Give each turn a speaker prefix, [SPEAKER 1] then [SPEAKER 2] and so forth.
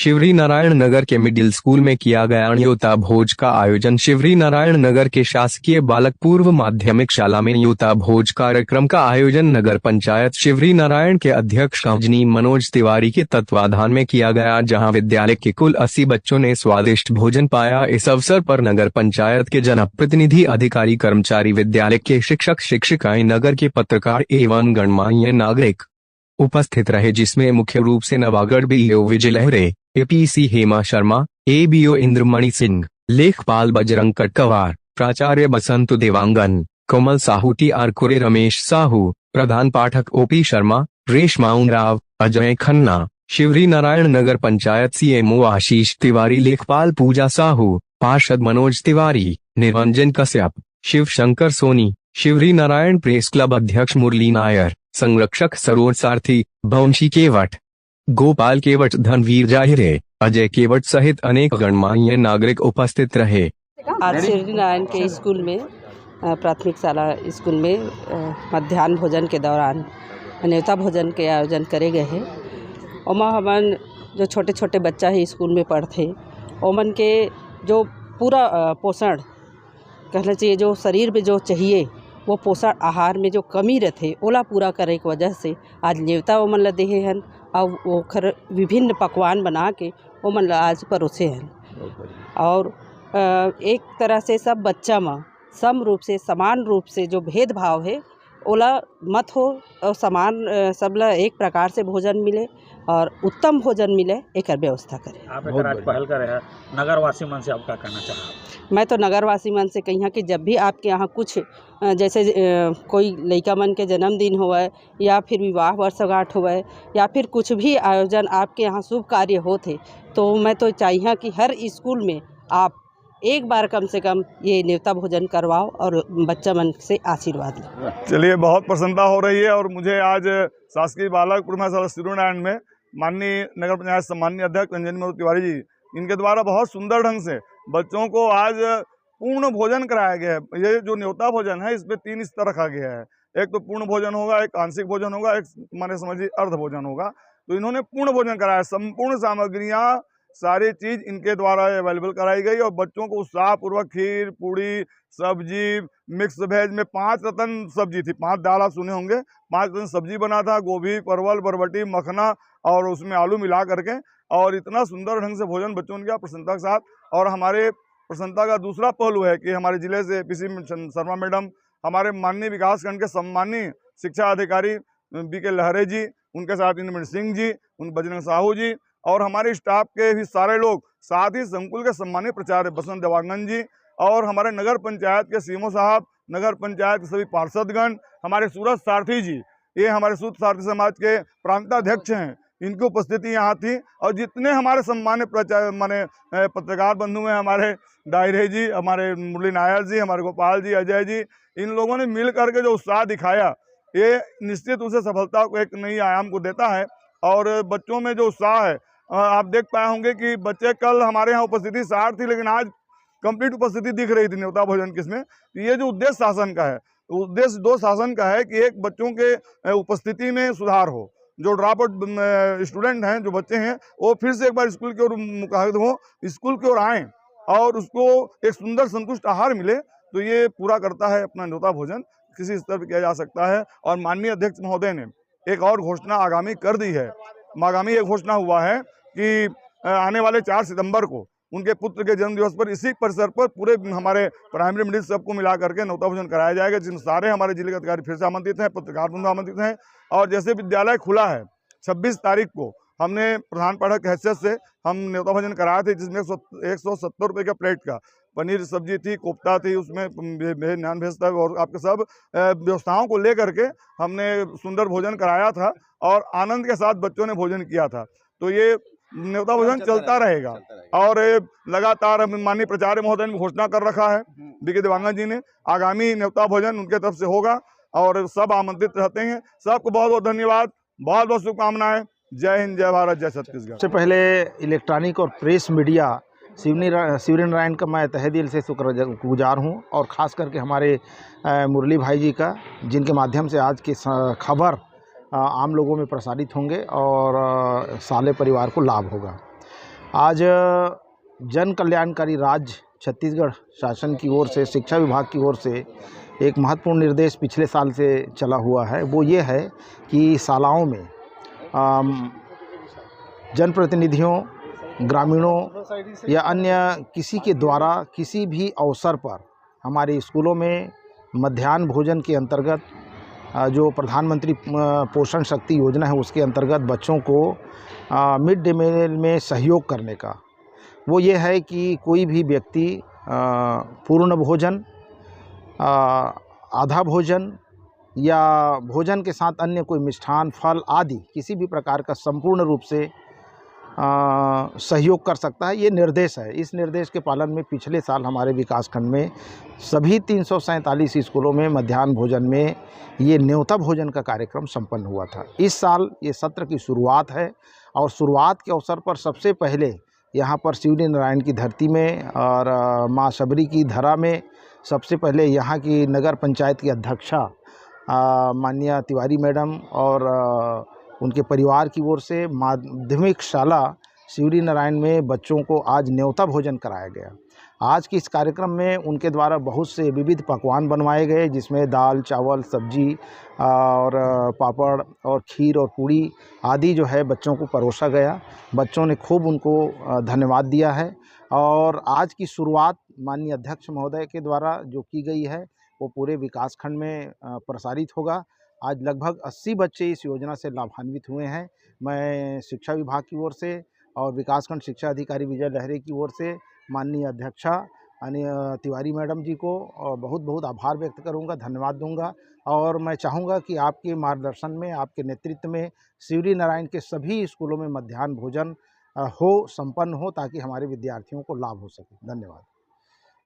[SPEAKER 1] शिवरी नारायण नगर के middle school में किया गया न्योता भोज का आयोजन। शिवरी नारायण नगर के शासकीय बालक पूर्व माध्यमिक शाला में न्योता भोज कार्यक्रम का आयोजन नगर पंचायत शिवरी नारायण के अध्यक्ष इंजीनियर मनोज तिवारी के तत्वाधान में किया गया, जहां विद्यालय के कुल 80 बच्चों ने स्वादिष्ट भोजन पाया। इस अवसर पर नगर पंचायत के जनप्रतिनिधि, अधिकारी, कर्मचारी, विद्यालय के शिक्षक शिक्षिकाएं, नगर के पत्रकार एवं गणमान्य नागरिक उपस्थित रहे, जिसमें मुख्य रूप से नवागढ़ बीओ विजय लहरे, एपीसी हेमा शर्मा, एबीओ इंद्रमणि सिंह, लेखपाल बजरंग कटकवार, प्राचार्य बसंत देवांगन, कोमल साहू, टीआर कुरे, रमेश साहू, प्रधान पाठक ओपी शर्मा, रेशमा उरांव, अजय खन्ना, शिवरी नारायण नगर पंचायत सीएमओ आशीष तिवारी, लेखपाल पूजा साहू, पार्षद मनोज तिवारी, निरंजन कश्यप, शिव शंकर सोनी, शिवरी नारायण प्रेस क्लब अध्यक्ष मुरली नायर, संरक्षक सरोज सारथी, वंशी केवट, गोपाल केवट, धनवीर जाहिरे, अजय केवट सहित अनेक गणमान्य नागरिक उपस्थित रहे।
[SPEAKER 2] आज शिवरी नारायण के स्कूल में, प्राथमिक शाला स्कूल में मध्याह्न भोजन के दौरान न्योता भोजन के आयोजन करे गए हैं। ओमा हमन जो छोटे छोटे बच्चा है स्कूल में पढ़ते, ओमन के जो पूरा पोषण कहना चाहिए, जो शरीर में जो चाहिए वो पोषण आहार में जो कमी रहते ओला पूरा करे के वजह से आज न्योता ओमन ला देहे हन और ओखर विभिन्न पकवान बना के ओमन ला आज परोसे हन। और एक तरह से सब बच्चा में सम रूप से, समान रूप से जो भेदभाव है ओला मत हो और समान सबला एक प्रकार से भोजन मिले और उत्तम भोजन मिले, एक व्यवस्था करें।
[SPEAKER 3] आप एक आज पहल करे हैं, नगरवासी मन से आप क्या कहना चाहें?
[SPEAKER 2] मैं तो नगरवासी मन से कही कि जब भी आपके यहाँ कुछ जैसे कोई लड़का मन के जन्मदिन होवे या फिर विवाह वर्षगांठ होवे या फिर कुछ भी आयोजन आपके यहाँ शुभ कार्य होते, तो मैं तो चाहिए कि हर स्कूल में आप एक बार कम से कम ये न्योता भोजन करवाओ और बच्चा मन से आशीर्वाद लो।
[SPEAKER 4] चलिए, बहुत प्रसन्नता हो रही है और मुझे आज शासकीय बालक पूर्व शाला शिवरी नारायण में माननीय नगर पंचायत सम्माननीय अध्यक्ष इंजीनियर मनोज तिवारी जी, इनके द्वारा बहुत सुंदर ढंग से बच्चों को आज पूर्ण भोजन कराया गया है। ये जो न्योता भोजन है इसमें 3 स्तर रखा गया है। एक तो पूर्ण भोजन होगा, एक आंशिक भोजन होगा, एक माने समझिए अर्ध भोजन होगा। तो इन्होंने पूर्ण भोजन कराया, संपूर्ण सामग्रियाँ सारी चीज़ इनके द्वारा अवेलेबल कराई गई और बच्चों को उत्साहपूर्वक खीर, पूड़ी, सब्जी, मिक्स वेज में 5 रत्न सब्जी थी, 5 दाल आप सुने होंगे, 5 रत्न सब्जी बना था, गोभी, परवल, बरबटी, मखना और उसमें आलू मिला करके, और इतना सुंदर ढंग से भोजन बच्चों ने किया प्रसन्नता के साथ। और हमारे प्रसन्नता का दूसरा पहलू है कि हमारे जिले से एपीसी शर्मा मैडम, हमारे माननीय विकासखंड के सम्मानीय शिक्षा अधिकारी बीके लहरे जी, उनके साथ इंद्रमणि सिंह जी, उन बजरंग साहू जी और हमारे स्टाफ के भी सारे लोग, साथ ही संकुल के सम्मानित प्राचार्य बसंत देवांगन जी और हमारे नगर पंचायत के सीएमओ साहब, नगर पंचायत के सभी पार्षदगण, हमारे सूरज सारथी जी, ये हमारे सूरज सारथी समाज के प्रांताध्यक्ष हैं, इनकी उपस्थिति यहाँ थी। और जितने हमारे सम्मानित पत्रकार बंधु हैं, हमारे दायरे जी, हमारे मुरली नायर जी, हमारे गोपाल जी, अजय जी, इन लोगों ने मिल करके जो उत्साह दिखाया, ये निश्चित रूप से सफलता को एक नई आयाम को देता है। और बच्चों में जो उत्साह है, आप देख पाए होंगे कि बच्चे कल हमारे यहाँ उपस्थिति 60 थी, लेकिन आज कंप्लीट उपस्थिति दिख रही थी न्योता भोजन किसमें। ये जो उद्देश्य शासन का है, उद्देश्य 2 शासन का है कि एक बच्चों के उपस्थिति में सुधार हो, जो ड्रॉप आउट स्टूडेंट हैं, जो बच्चे हैं, वो फिर से एक बार स्कूल की ओर मुखातिब हो, स्कूल की ओर आएँ और उसको एक सुंदर संतुष्ट आहार मिले। तो ये पूरा करता है अपना न्योता भोजन, किसी स्तर पर किया जा सकता है। और माननीय अध्यक्ष महोदय ने एक और घोषणा आगामी कर दी है। आगामी एक घोषणा हुआ है कि आने वाले 4 सितंबर को उनके पुत्र के जन्म दिवस पर इसी परिसर पर पूरे हमारे प्राइमरी मिडिल सबको मिला करके न्योता भोजन कराया जाएगा, जिन सारे हमारे जिले के अधिकारी फिर से आमंत्रित हैं, पत्रकार बंधु आमंत्रित हैं। और जैसे विद्यालय खुला है, 26 तारीख को हमने प्रधान पाठक हैसियत से हम न्योता भोजन कराए थे, जिसमें 170 रुपये का प्लेट का पनीर सब्जी थी, कोफ्ता थी, उसमें नान भेज था और आपके सब व्यवस्थाओं को लेकर के हमने सुंदर भोजन कराया था और आनंद के साथ बच्चों ने भोजन किया था। तो ये न्योता भोजन चलता रहेगा और लगातार माननीय प्राचार्य महोदय ने घोषणा कर रखा है, बीके देवांगन जी ने, आगामी न्योता भोजन उनके तरफ से होगा और सब आमंत्रित रहते हैं। सबको बहुत बहुत धन्यवाद, बहुत बहुत शुभकामनाएं। जय हिंद, जय भारत, जय छत्तीसगढ़।
[SPEAKER 5] सबसे पहले इलेक्ट्रॉनिक और प्रेस मीडिया शिवरी नारायण का मैं तहे दिल से शुक्रगुजार हूँ और ख़ास करके हमारे मुरली भाई जी का, जिनके माध्यम से आज की खबर आम लोगों में प्रसारित होंगे और साले परिवार को लाभ होगा। आज जन कल्याणकारी राज्य छत्तीसगढ़ शासन की ओर से, शिक्षा विभाग की ओर से एक महत्वपूर्ण निर्देश पिछले साल से चला हुआ है। वो ये है कि शालाओं में जनप्रतिनिधियों, ग्रामीणों या अन्य किसी के द्वारा किसी भी अवसर पर हमारे स्कूलों में मध्याह्न भोजन के अंतर्गत जो प्रधानमंत्री पोषण शक्ति योजना है उसके अंतर्गत बच्चों को मिड डे मील में सहयोग करने का वो ये है कि कोई भी व्यक्ति पूर्ण भोजन, आधा भोजन या भोजन के साथ अन्य कोई मिष्ठान, फल आदि किसी भी प्रकार का संपूर्ण रूप से सहयोग कर सकता है। ये निर्देश है। इस निर्देश के पालन में पिछले साल हमारे विकासखंड में सभी 347 स्कूलों में मध्याह्न भोजन में ये न्योता भोजन का कार्यक्रम संपन्न हुआ था। इस साल ये सत्र की शुरुआत है और शुरुआत के अवसर पर सबसे पहले यहाँ पर शिवरी नारायण की धरती में और माँ शबरी की धरा में सबसे पहले यहाँ की नगर पंचायत की अध्यक्षा माननीय तिवारी मैडम और उनके परिवार की ओर से माध्यमिक शाला शिवरी नारायण में बच्चों को आज न्योता भोजन कराया गया। आज के इस कार्यक्रम में उनके द्वारा बहुत से विविध पकवान बनवाए गए, जिसमें दाल, चावल, सब्जी और पापड़ और खीर और पूड़ी आदि जो है बच्चों को परोसा गया। बच्चों ने खूब उनको धन्यवाद दिया है और आज की शुरुआत माननीय अध्यक्ष महोदय के द्वारा जो की गई है वो पूरे विकासखंड में प्रसारित होगा। आज लगभग 80 बच्चे इस योजना से लाभान्वित हुए हैं। मैं शिक्षा विभाग की ओर से और विकासखंड शिक्षा अधिकारी विजय लहरे की ओर से माननीय अध्यक्षा तिवारी मैडम जी को बहुत बहुत आभार व्यक्त करूंगा, धन्यवाद दूंगा और मैं चाहूँगा कि आपके मार्गदर्शन में, आपके नेतृत्व में शिवरी नारायण के सभी स्कूलों में मध्याह्न भोजन संपन्न हो ताकि हमारे विद्यार्थियों को लाभ हो सके। धन्यवाद।